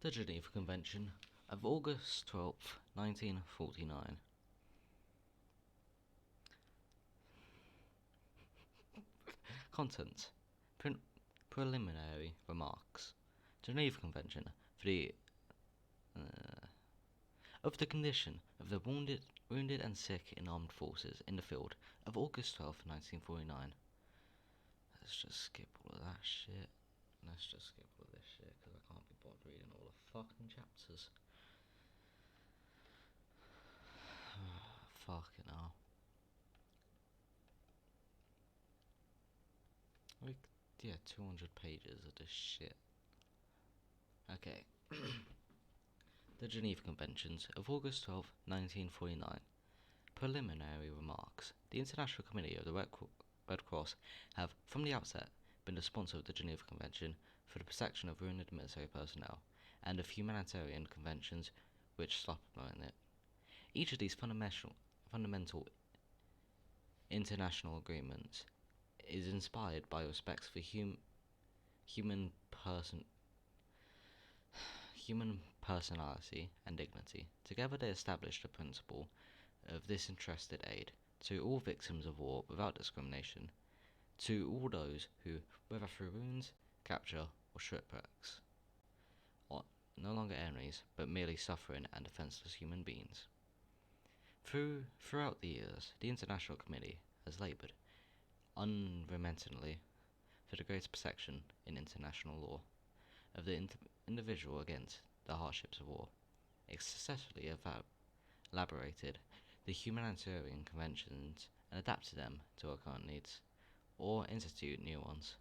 The Geneva Convention of August 12th, 1949. Contents. Preliminary remarks. Geneva Convention for the of the condition of the wounded and sick in armed forces in the field of August 12th, 1949. Let's just skip all of that shit. Let's just skip all of this shit because I can't be bothered reading all the fucking chapters. Fucking hell. Like, yeah, 200 pages of this shit. Okay. The Geneva Conventions of August 12, 1949. Preliminary remarks. The International Committee of the Red Cross have, from the outset, been the sponsor of the Geneva Convention for the protection of wounded military personnel, and of humanitarian conventions which supplement it. Each of these fundamental international agreements is inspired by respect for human personality and dignity. Together they establish the principle of disinterested aid to all victims of war without discrimination, to all those who, whether through wounds, capture, or shipwrecks, are no longer enemies, but merely suffering and defenseless human beings. Throughout the years, the International Committee has laboured unremittingly for the greater protection in international law of the individual against the hardships of war. It successfully elaborated the humanitarian conventions and adapted them to our current needs, or institute new ones.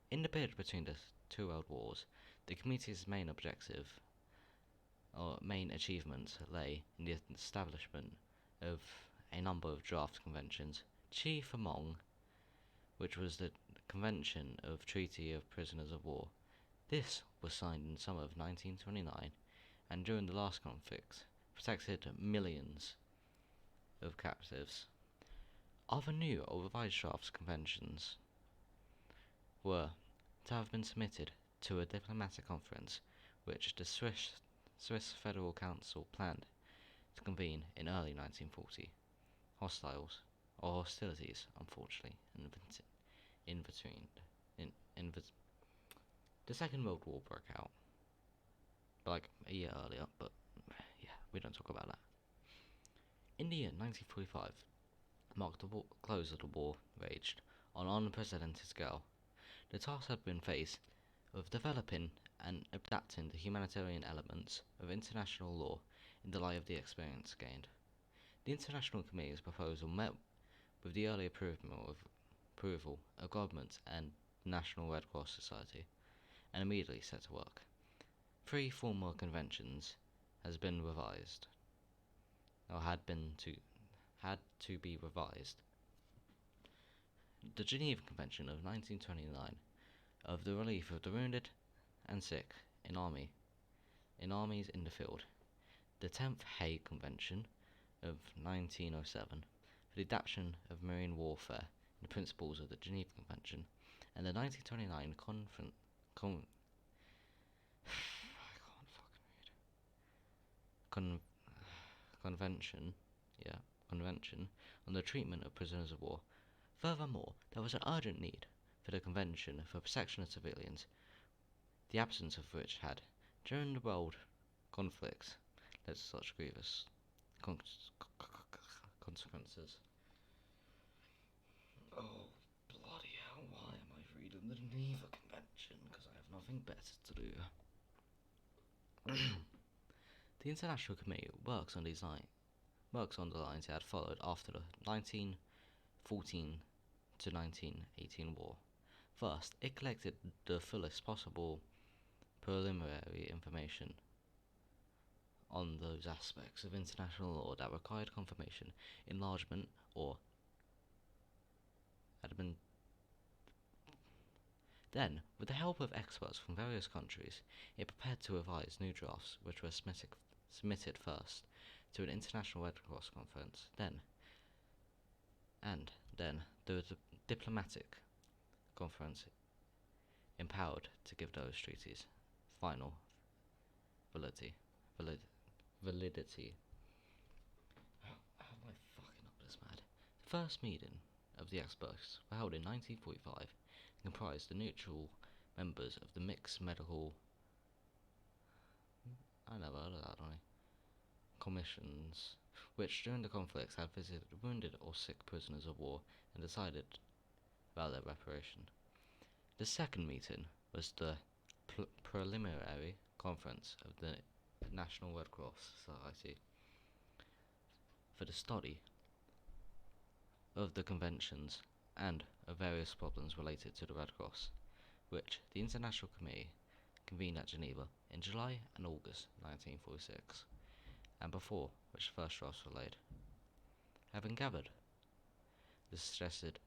In the period between the two world wars, the committee's main objective or main achievements lay in the establishment of a number of draft conventions, chief among which was the Convention of Treaty of Prisoners of War. This was signed in summer of 1929, and during the last conflict protected millions of captives. Other new or revised draft conventions were to have been submitted to a diplomatic conference which the Swiss Federal Council planned to convene in early 1940. Hostilities, unfortunately, in between. The Second World War broke out, like a year earlier, but yeah, we don't talk about that. In the year 1945, marked the close of the war raged on an unprecedented scale. The task had been faced of developing and adapting the humanitarian elements of international law in the light of the experience gained. The International Committee's proposal met with the early approval of government and National Red Cross Society, and immediately set to work. 3 former conventions has been revised, or had to be revised. The Geneva Convention of 1929 of the relief of the wounded and sick in armies in the field. The 10th Hague Convention of 1907 for the adaptation of marine warfare and the principles of the Geneva Convention, and the 1929 Convention on the treatment of prisoners of war. Furthermore, there was an urgent need for the Convention for protection of civilians, the absence of which had, during the world conflicts, led to such grievous consequences. Oh, bloody hell, why am I reading the Geneva Convention? Because I have nothing better to do. The International Committee works on the lines it had followed after the 1914 to 1918 war. First, it collected the fullest possible preliminary information on those aspects of international law that required confirmation, enlargement, or admin. Then, with the help of experts from various countries, it prepared to revise new drafts which were submitted first to an International Red Cross conference, then the diplomatic conference empowered to give those treaties final validity. Valid, validity. How am I fucking up this mad? The first meeting of the experts were held in 1945 and comprised the neutral members of the mixed medical. I never heard of that, only. Commissions, which during the conflicts had visited wounded or sick prisoners of war and decided about their reparation. The second meeting was the preliminary conference of the National Red Cross Society for the study of the conventions and of various problems related to the Red Cross, which the International Committee convened at Geneva in July and August 1946, and before which the first drafts were laid. Having gathered the suggested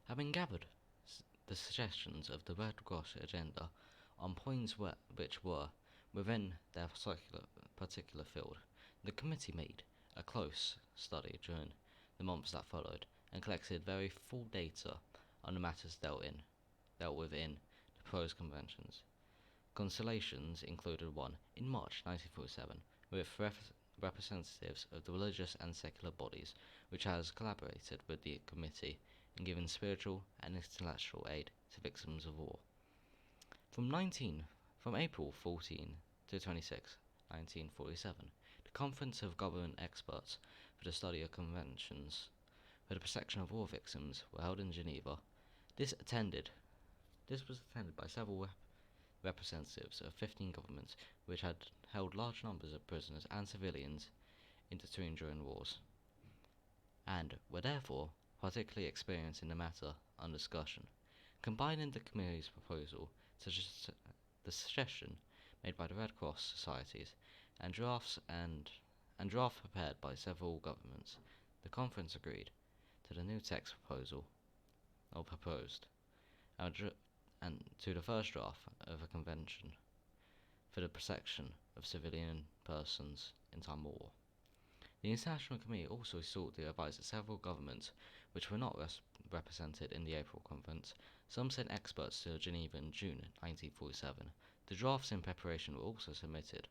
having gathered the suggestions of the Red Cross agenda on points which were within their particular field, the committee made a close study during the months that followed and collected very full data on the matters dealt with in the proposed conventions. Consolations included one in March 1947 with representatives of the religious and secular bodies, which has collaborated with the committee in giving spiritual and intellectual aid to victims of war. From April 14 to 26, 1947, the Conference of Government Experts for the Study of Conventions for the Protection of War Victims were held in Geneva. This was attended by several representatives of 15 governments which had held large numbers of prisoners and civilians detained during wars, and were therefore particularly experienced in the matter under discussion. Combining the committee's proposal to the suggestion made by the Red Cross societies and drafts prepared by several governments, the conference agreed to the new text proposed, and to the first draft of a convention for the protection of civilian persons in time of war. The International Committee also sought the advice of several governments which were not represented in the April conference. Some sent experts to Geneva in June 1947. The drafts in preparation were also submitted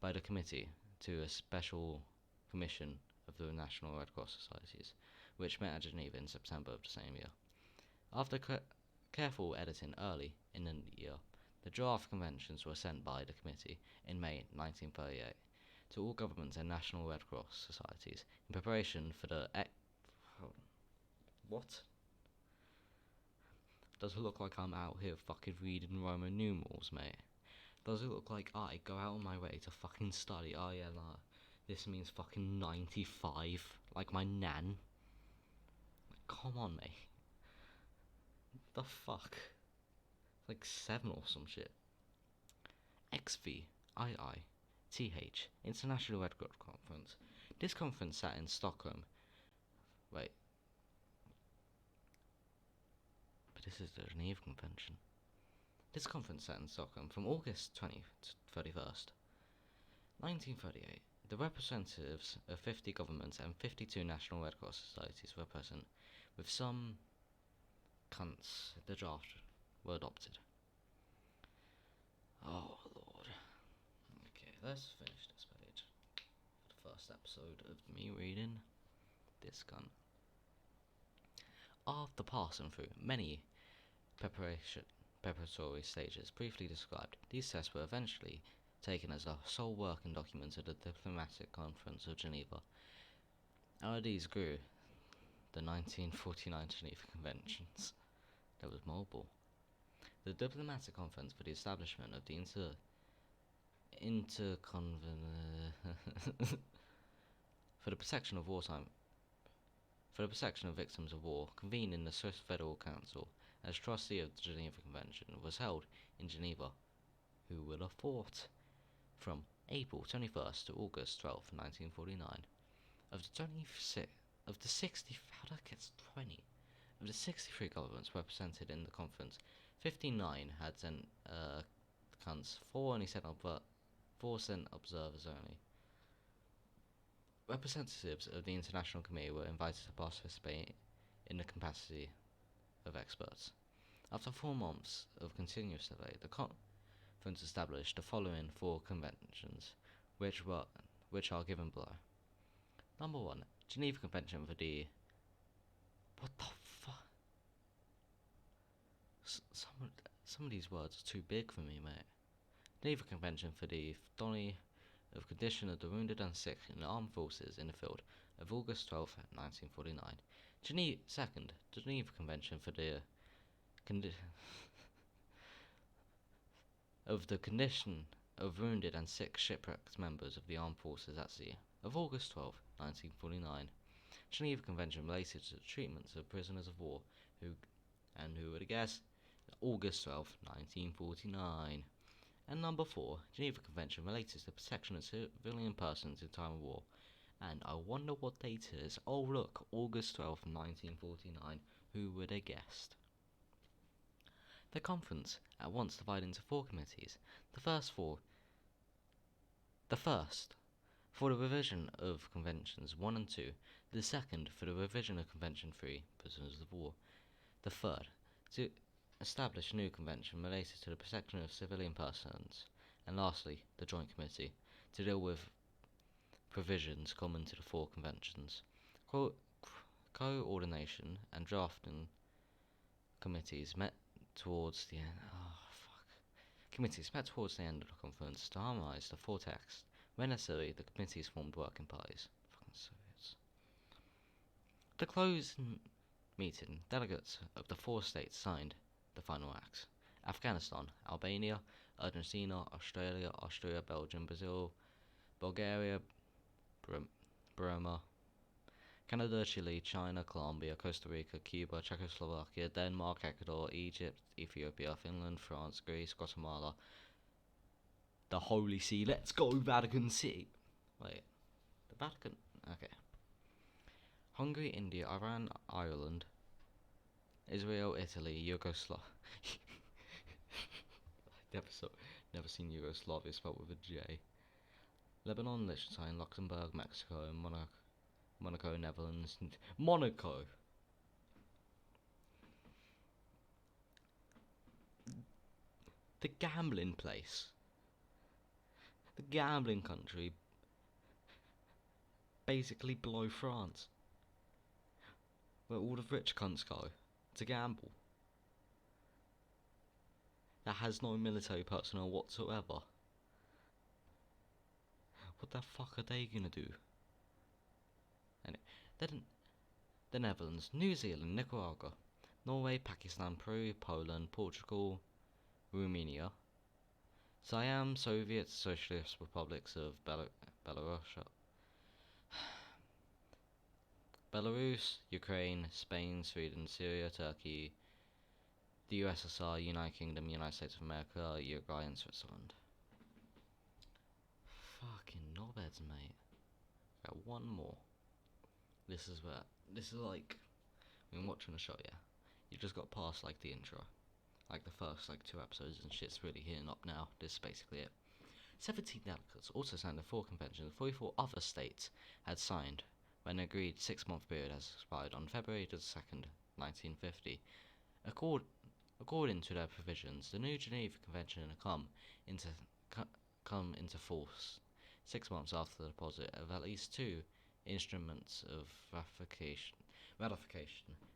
by the committee to a special commission of the National Red Cross Societies, which met at Geneva in September of the same year. After careful editing early in the year, the draft conventions were sent by the committee in May 1938 to all governments and National Red Cross societies in preparation for the what? Does it look like I'm out here fucking reading Roman numerals, mate? Does it look like I go out on my way to fucking study? Oh yeah, nah. This means fucking 95, like my nan. Come on, mate. The fuck? Like 7 or some shit. XVIIIth International Red Cross Conference. This conference sat in Stockholm. Wait. But this is the Geneva Convention. This conference sat in Stockholm from August 20th to 31st, 1938. The representatives of 50 governments and 52 National Red Cross societies were present, with some cunts. The draft were adopted. Oh lord. Okay, let's finish this page for the first episode of me reading this gun. After passing through many preparatory stages briefly described, these tests were eventually taken as the sole working document of the Diplomatic Conference of Geneva. Out of these grew the 1949 Geneva Conventions. There was mobile. The Diplomatic Conference for the establishment of the for the protection of victims of war, convened in the Swiss Federal Council as trustee of the Geneva Convention, was held in Geneva. Who would have thought? From April 21st to August 12th, 1949. Of the 63 governments represented in the conference, 59 had sent cunts, 4 sent observers only. Representatives of the International Committee were invited to participate in the capacity of experts. After 4 months of continuous survey, the conference established the following 4 conventions, which are given below. Number 1, Geneva Convention for the... What the fuck? Some of these words are too big for me, mate. Geneva Convention for the Donny of Condition of the Wounded and Sick in the Armed Forces in the Field of August 12, 1949. Second, the Geneva Convention for the of the Condition of Wounded and Sick Shipwrecked Members of the Armed Forces at Sea of August 12, 1949. Geneva Convention related to the treatments of prisoners of war, who would have guessed, August 12, 1949. And number 4, Geneva Convention related to the protection of civilian persons in time of war. And I wonder what date it is. Oh look, August 12, 1949. Who would have guessed? The conference at once divided into 4 committees. The first for the revision of Conventions 1 and 2. The second for the revision of Convention 3, prisoners of war. The third to establish a new convention related to the protection of civilian persons. And lastly, the Joint Committee to deal with provisions common to the 4 conventions. Coordination and drafting committees met towards the end. Committees met towards the end of the conference to harmonise the 4 texts. When necessary, the committees formed working parties. Fucking Soviets. The closed meeting, delegates of the 4 states signed the final acts. Afghanistan, Albania, Argentina, Australia, Austria, Belgium, Brazil, Bulgaria, Burma, Canada, Chile, China, Colombia, Costa Rica, Cuba, Czechoslovakia, Denmark, Ecuador, Egypt, Ethiopia, Finland, France, Greece, Guatemala, the Holy See. Let's go, Vatican City. Wait, the Vatican? Okay. Hungary, India, Iran, Ireland, Israel, Italy, Yugoslavia. Never seen Yugoslavia spelled with a J. Lebanon, Liechtenstein, Luxembourg, Mexico, Monaco, Netherlands, Monaco. The gambling place. The gambling country. Basically below France. Where all the rich cunts go to gamble. That has no military personnel whatsoever. What the fuck are they gonna do? And then the Netherlands, New Zealand, Nicaragua, Norway, Pakistan, Peru, Poland, Portugal, Romania, Siam, Soviet Socialist Republics of Belarus, Ukraine, Spain, Sweden, Syria, Turkey, the USSR, United Kingdom, United States of America, Uruguay and Switzerland. Fucking knobheads, mate. Got one more. This is like, when watching a show, yeah, you just got past like the intro, like the first like 2 episodes and shit's really heating up now. This is basically it. 17 delegates also signed the 4 conventions 44 other states had signed when an agreed 6-month period has expired on February 2nd, 1950. According to their provisions, the new Geneva Convention come into force 6 months after the deposit of at least 2 instruments of ratification.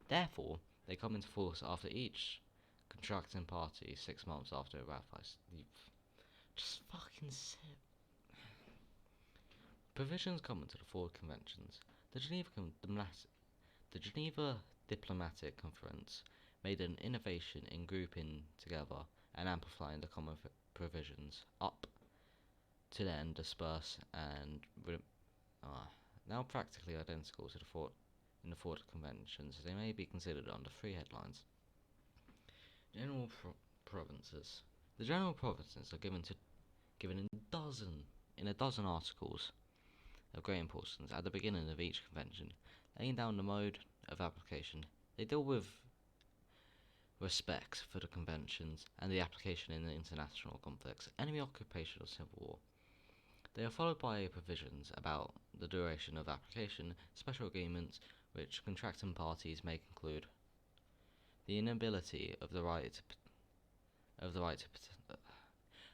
Therefore, they come into force after each contracting party 6 months after it ratifies. Just fucking sit. Provisions common to the 4 conventions. The Geneva Diplomatic Conference made an innovation in grouping together and amplifying the common provisions up to then disperse and now practically identical to the 4 conventions. They may be considered under 3 headlines. General provinces. The general provinces are given in a dozen articles of great importance at the beginning of each convention, laying down the mode of application. They deal with respect for the conventions and the application in the international conflicts, enemy occupation or civil war. They are followed by provisions about the duration of application, special agreements which contracting parties may conclude. the inability of the right of the right to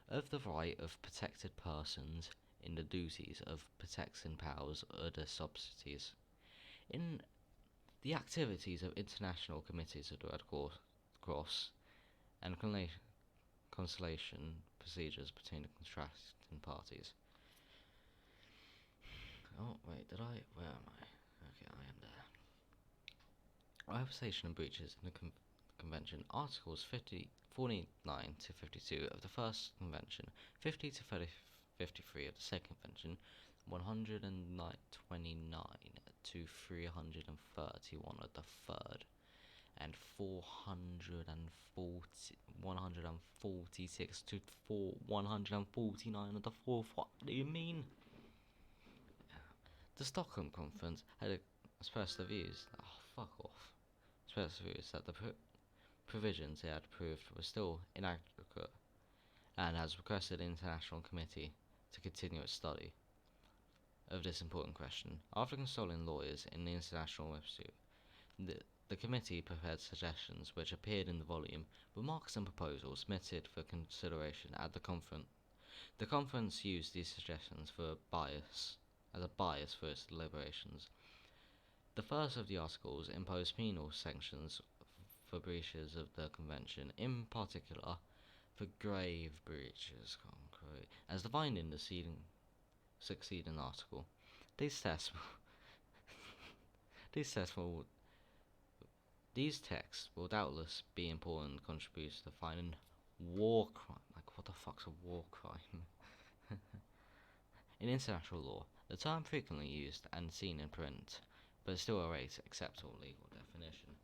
of the right of protected persons in the duties of protecting powers other subsidies. In the activities of international committees of the Red Cross and conciliation procedures between the contracting parties. Oh, wait, did I? Where am I? Okay, I am there. Arbitration and breaches in the Convention. Articles 49 to 52 of the First Convention, 50 to 53 of the Second Convention, 129 to 331 of the Third, and 146 to 149 of the Fourth. What do you mean? The Stockholm Conference had expressed their views. Oh, fuck off. Expressed their views that the provisions they had approved were still inadequate, and has requested the International Committee to continue its study of this important question. After consulting lawyers in the international dispute, the committee prepared suggestions which appeared in the volume, Remarks and Proposals submitted for consideration at the conference. The conference used these suggestions as a bias for its deliberations. The first of the articles imposed penal sanctions for breaches of the convention, in particular for grave breaches, as defined in the succeeding article. These tests These texts will doubtless be important contributors to defining war crime. Like, what the fuck's a war crime? In international law, the term frequently used and seen in print, but still awaits acceptable legal definition.